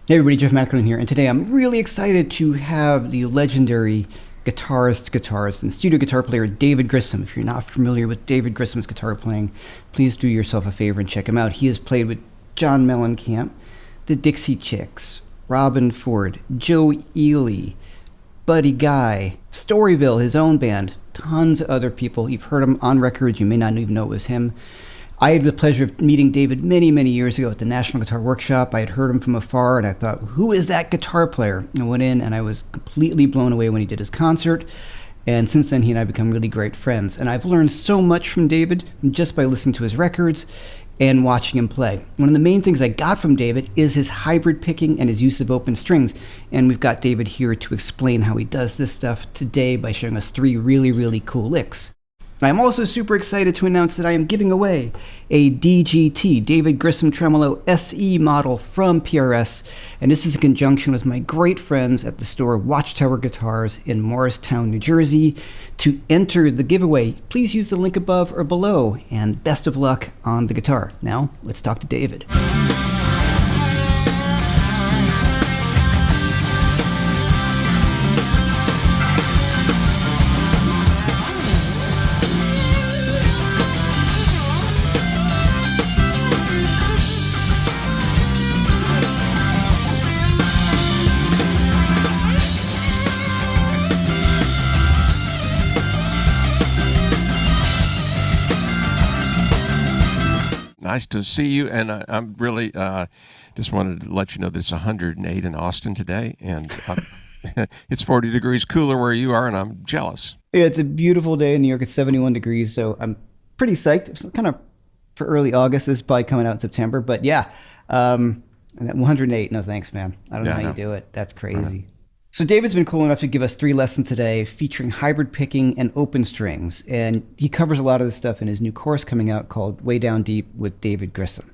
Hey everybody, Jeff Macklin here, and today I'm really excited to have the legendary guitarist, and studio guitar player David Grissom. If you're not familiar with David Grissom's guitar playing, please do yourself a favor and check him out. He has played with John Mellencamp, the Dixie Chicks, Robin Ford, Joe Ely, Buddy Guy, Storyville, his own band, tons of other people. You've heard him on records, you may not even know it was him. I had the pleasure of meeting David many, many years ago at the National Guitar Workshop. I had heard him from afar, and I thought, who is that guitar player? And I went in, and I was completely blown away when he did his concert. And since then, he and I have become really great friends. And I've learned so much from David just by listening to his records and watching him play. One of the main things I got from David is his hybrid picking and his use of open strings. And we've got David here to explain how he does this stuff today by showing us 3 really, really cool licks. I'm also super excited to announce that I am giving away a DGT, David Grissom Tremolo SE model from PRS, and this is in conjunction with my great friends at the store Watchtower Guitars in Morristown, New Jersey. To enter the giveaway, please use the link above or below, and best of luck on the guitar. Now, let's talk to David. Nice to see you, and I'm really just wanted to let you know that it's 108 in Austin today, and it's 40 degrees cooler where you are, and I'm jealous. Yeah, it's a beautiful day in New York. It's 71 degrees, so I'm pretty psyched. It's kind of for early August. This is probably coming out in September, but yeah, and at 108, no thanks, man. I don't know how you do it. That's crazy. So David's been cool enough to give us 3 lessons today featuring hybrid picking and open strings. And he covers a lot of this stuff in his new course coming out called Way Down Deep with David Grissom.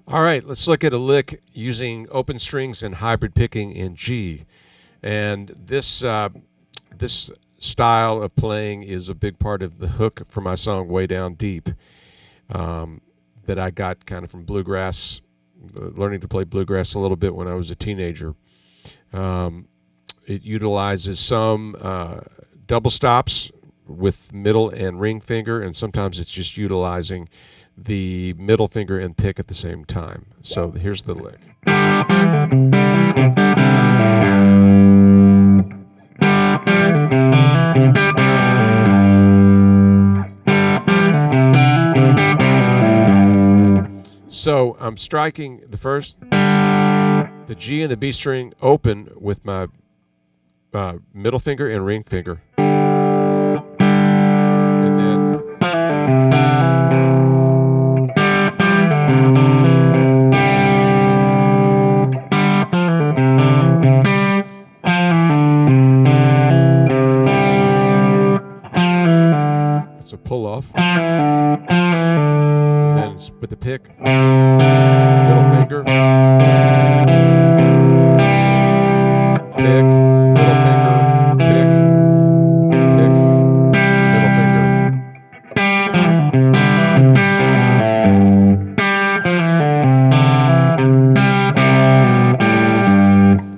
All right, let's look at a lick using open strings and hybrid picking in G. And this style of playing is a big part of the hook for my song Way Down Deep, that I got kind of from bluegrass, learning to play bluegrass a little bit when I was a teenager. It utilizes some double stops with middle and ring finger, and sometimes it's just utilizing the middle finger and pick at the same time. So here's the lick. So I'm striking the first, the G and the B string open with my middle finger and ring finger. And then it's a pull off. Then it's with the pick, middle finger, pick, middle finger, pick, middle finger.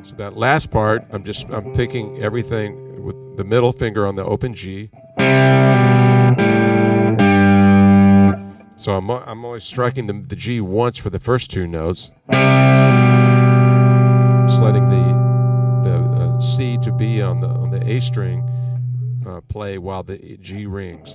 So that last part, I'm picking everything with the middle finger on the open G. So I'm always striking the G once for the first 2 notes. Just letting the C to B on the A string play while the G rings.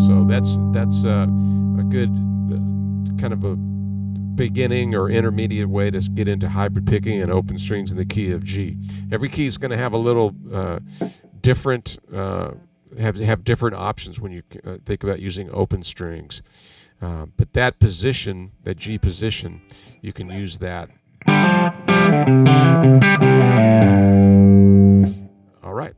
So that's a good kind of a beginning or intermediate way to get into hybrid picking and open strings in the key of G. Every key is going to have a little different, have different options when you think about using open strings. But that position, that G position, you can use that. All right.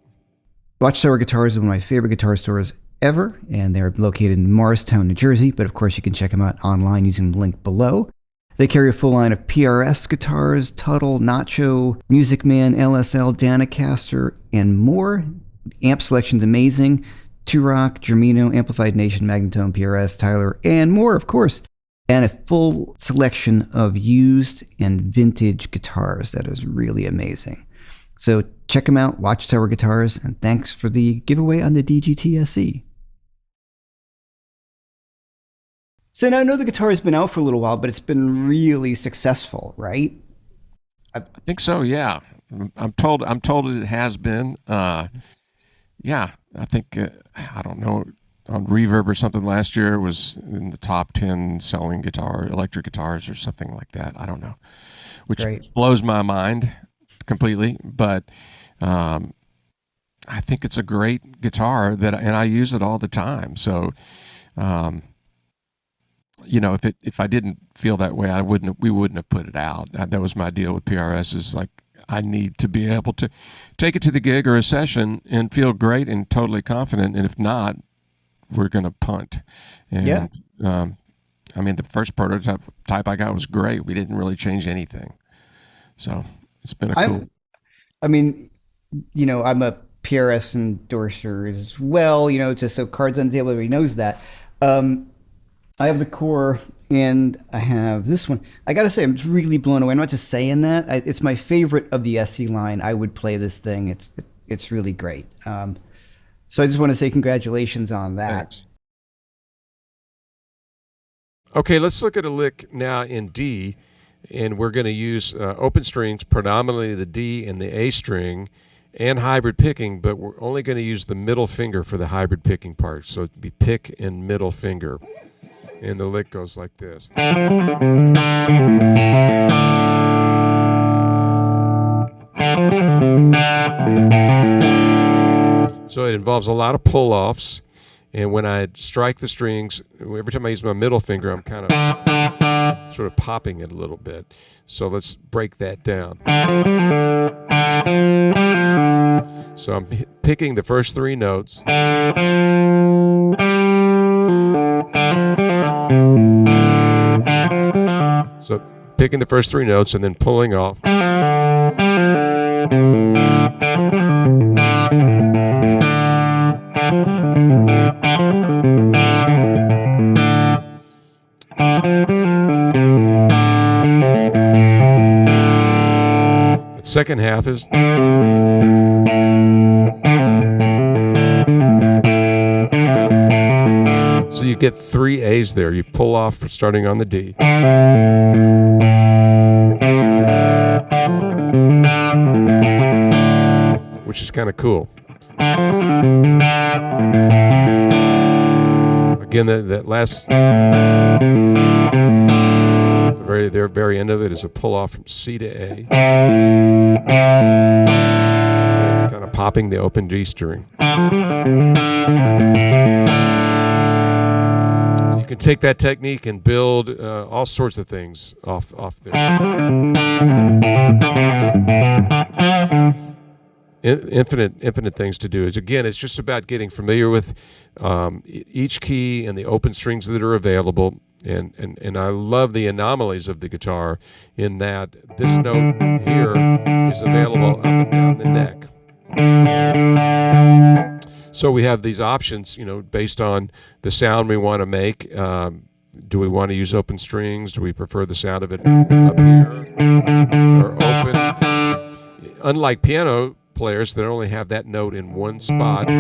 Watchtower Guitars is one of my favorite guitar stores ever, and they're located in Morristown, New Jersey. But of course, you can check them out online using the link below. They carry a full line of PRS guitars, Tuttle, Nacho, Music Man, LSL, Danacaster, and more. Amp selection's amazing. Turok, Germino, Amplified Nation, Magnatone, PRS, Tyler, and more, of course. And a full selection of used and vintage guitars. That is really amazing. So check them out, Watchtower Guitars, and thanks for the giveaway on the DGT SE. So now I know the guitar has been out for a little while, but it's been really successful, right? I think so, yeah. I'm told it has been. Yeah, I think, I don't know, on Reverb or something last year, it was in the top 10 selling electric guitars or something like that. I don't know, which blows my mind completely, but I think it's a great guitar and I use it all the time. So, if I didn't feel that way, we wouldn't have put it out. That was my deal with PRS, is like, I need to be able to take it to the gig or a session and feel great and totally confident. And if not, we're going to punt. And, yeah. The first prototype I got was great. We didn't really change anything. So it's been cool. I'm a PRS endorser as well, just so cards on the table, everybody knows that. I have the Core and I have this one. I got to say, I'm just really blown away. I'm not just saying that. It's my favorite of the SE line. I would play this thing. It's really great. So I just want to say congratulations on that. Thanks. Okay, let's look at a lick now in D, and we're going to use open strings, predominantly the D and the A string, and hybrid picking, but we're only going to use the middle finger for the hybrid picking part. So it'd be pick and middle finger. And the lick goes like this. So it involves a lot of pull-offs, and when I strike the strings, every time I use my middle finger, I'm kind of sort of popping it a little bit. So let's break that down. So I'm picking the first three notes. So picking the first three notes and then pulling off. The second half is so you get three A's there. You pull off starting on the D. Which is kind of cool. Again, that last, the very end of it is a pull off from C to A. And kind of popping the open D string. You can take that technique and build all sorts of things off there. Infinite things to do. It's just about getting familiar with each key and the open strings that are available. And I love the anomalies of the guitar in that this note here is available up and down the neck. So we have these options, based on the sound we want to make. Do we want to use open strings? Do we prefer the sound of it up here or open? Unlike piano players that only have that note in one spot,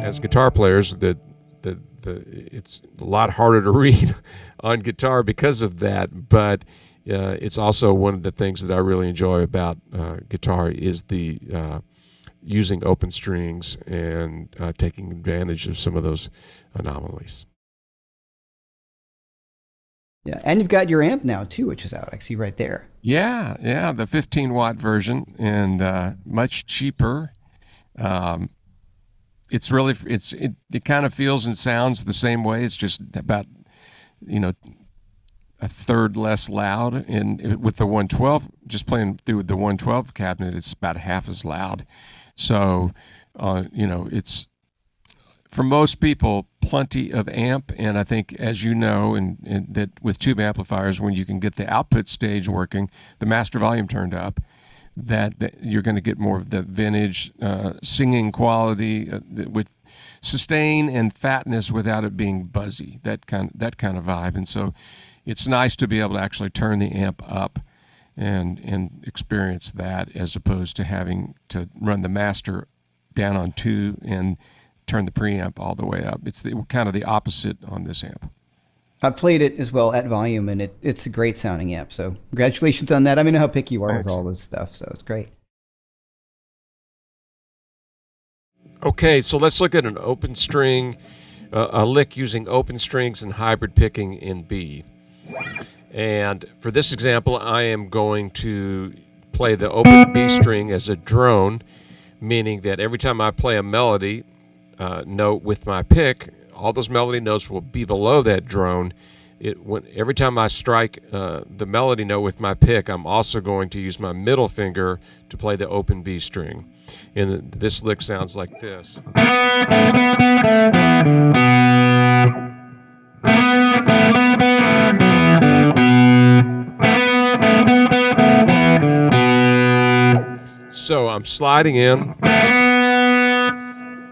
as guitar players, it's a lot harder to read on guitar because of that. But it's also one of the things that I really enjoy about guitar is the using open strings and taking advantage of some of those anomalies. Yeah, and you've got your amp now too, which is out. I see right there. Yeah, the 15-watt version, and much cheaper. It's really it kind of feels and sounds the same way. It's just about a third less loud, and with the 112, just playing through the 112 cabinet, it's about half as loud. So, it's for most people, plenty of amp, and I think, as you know, and that with tube amplifiers, when you can get the output stage working, the master volume turned up, that you're going to get more of the vintage singing quality with sustain and fatness without it being buzzy, that kind of vibe. And so it's nice to be able to actually turn the amp up and experience that, as opposed to having to run the master down on 2 and turn the preamp all the way up. It's kind of the opposite on this amp. I played it as well at volume, and it's a great sounding amp. So congratulations on that. I know how picky you are with all this stuff, so it's great. Okay, so let's look at an open string, a lick using open strings and hybrid picking in B. And for this example, I am going to play the open B string as a drone, meaning that every time I play a melody note with my pick, all those melody notes will be below that drone. Every time I strike the melody note with my pick, I'm also going to use my middle finger to play the open B string. And this lick sounds like this. So I'm sliding in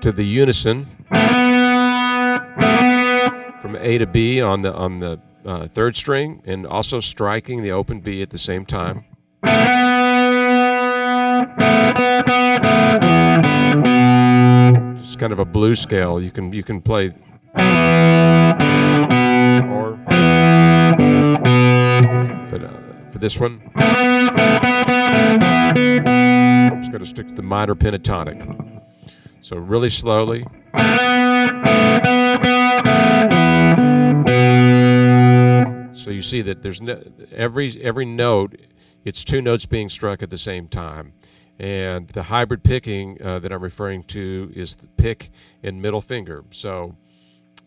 to the unison from A to B on the third string, and also striking the open B at the same time. Just kind of a blues scale. You can play, or but for this one, I'm just going to stick to the minor pentatonic. So really slowly. So you see that there's every note, it's 2 notes being struck at the same time. And the hybrid picking that I'm referring to is the pick and middle finger. So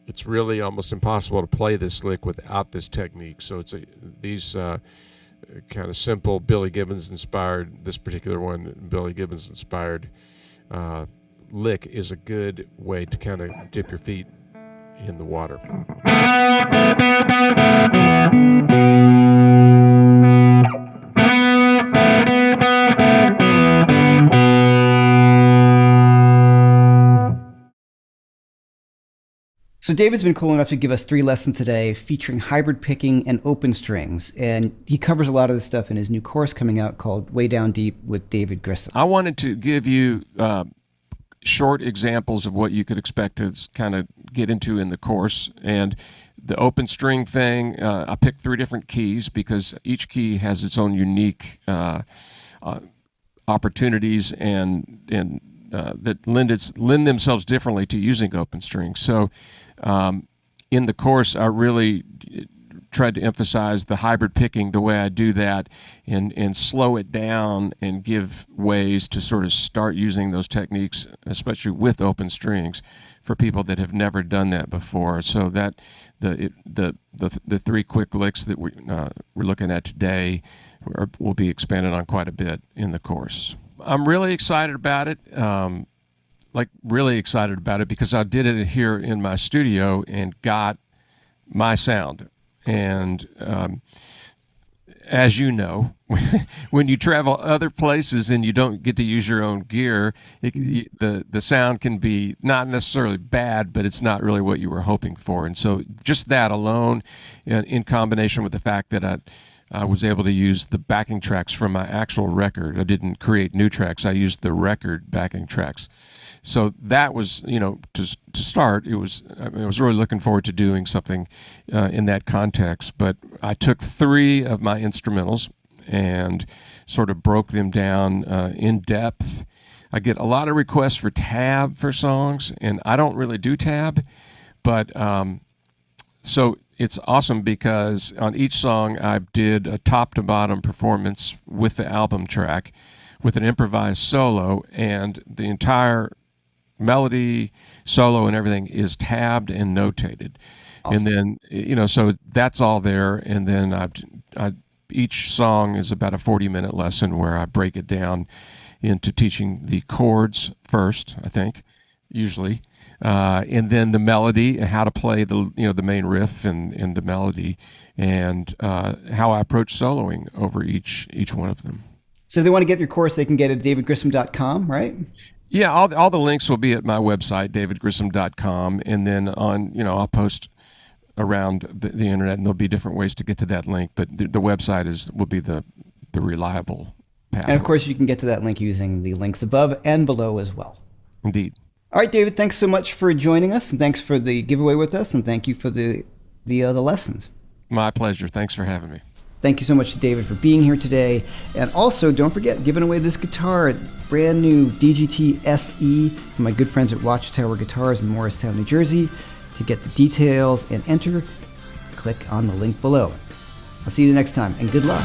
it's really almost impossible to play this lick without this technique. So it's these kind of simple Billy Gibbons inspired, this particular one, Billy Gibbons inspired lick is a good way to kind of dip your feet in the water. So David's been cool enough to give us 3 lessons today featuring hybrid picking and open strings. And he covers a lot of this stuff in his new course coming out called Way Down Deep with David Grissom. I wanted to give you short examples of what you could expect to kind of get into in the course. And the open string thing, I picked 3 different keys because each key has its own unique opportunities and that lend themselves differently to using open strings. So in the course, I really tried to emphasize the hybrid picking, the way I do that, and slow it down and give ways to sort of start using those techniques, especially with open strings, for people that have never done that before. So that the 3 quick licks that we're looking at today will be expanded on quite a bit in the course. I'm really excited about it. Really excited about it because I did it here in my studio and got my sound. And as you know, when you travel other places and you don't get to use your own gear, the sound can be not necessarily bad, but it's not really what you were hoping for. And so just that alone, in combination with the fact that I was able to use the backing tracks from my actual record. I didn't create new tracks. I used the record backing tracks. So that was, to start, I was really looking forward to doing something in that context. But I took 3 of my instrumentals and sort of broke them down in depth. I get a lot of requests for tab for songs, and I don't really do tab. But so it's awesome because on each song I did a top to bottom performance with the album track with an improvised solo, and the entire melody, solo, and everything is tabbed and notated. Awesome. And then, so that's all there. And then each song is about a 40-minute lesson where I break it down into teaching the chords first, I think, usually, and then the melody and how to play the main riff and the melody, and how I approach soloing over each one of them. So if they want to get your course, they can get it at davidgrissom.com, right? Yeah, all the links will be at my website, davidgrissom.com, and then I'll post around the internet, and there'll be different ways to get to that link, but the website will be the reliable path. And of course, you can get to that link using the links above and below as well. Indeed. All right, David, thanks so much for joining us, and thanks for the giveaway with us, and thank you for the lessons. My pleasure. Thanks for having me. Thank you so much to David for being here today. And also, don't forget, giving away this guitar, brand new DGT SE from my good friends at Watchtower Guitars in Morristown, New Jersey. To get the details and enter, click on the link below. I'll see you the next time, and good luck.